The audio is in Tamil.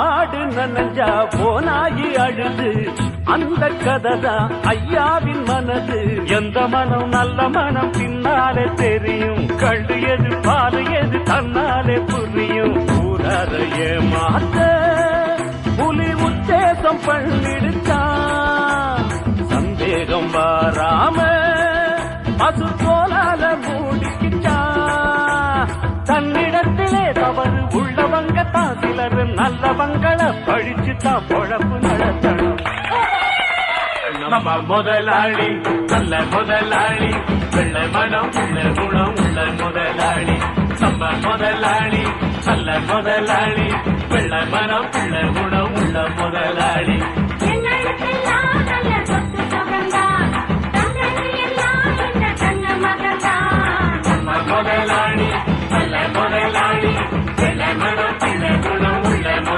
ஆடு நனஞ்சா போனாயி அழுது அந்த கதைதான் ஐயாவின் மனது. எந்த மனம் நல்ல மனம் பின்னாலே தெரியும், கண்டு எது பாரு எது தன்னாலே புரியும். ஊரார ஏமாத்த புலி உத்தேசம் பண்ணிடுச்சான், சந்தேகம் வாராம பசு போலால மூடிக்கிச்சான். தன்னிடத்திலே தவறு உள்ளவங்க தான் சிலர் நல்லவங்களை பழிச்சுதான் பொழப்பு நடத்தணும். நம்ம முதலாளி நல்ல முதலாளி, வெள்ளை மனம் உள்ள குணம் உள்ள முதலாளி. நம்ம முதலாளி நல்ல முதலாளி, வெள்ளை மனம் உள்ள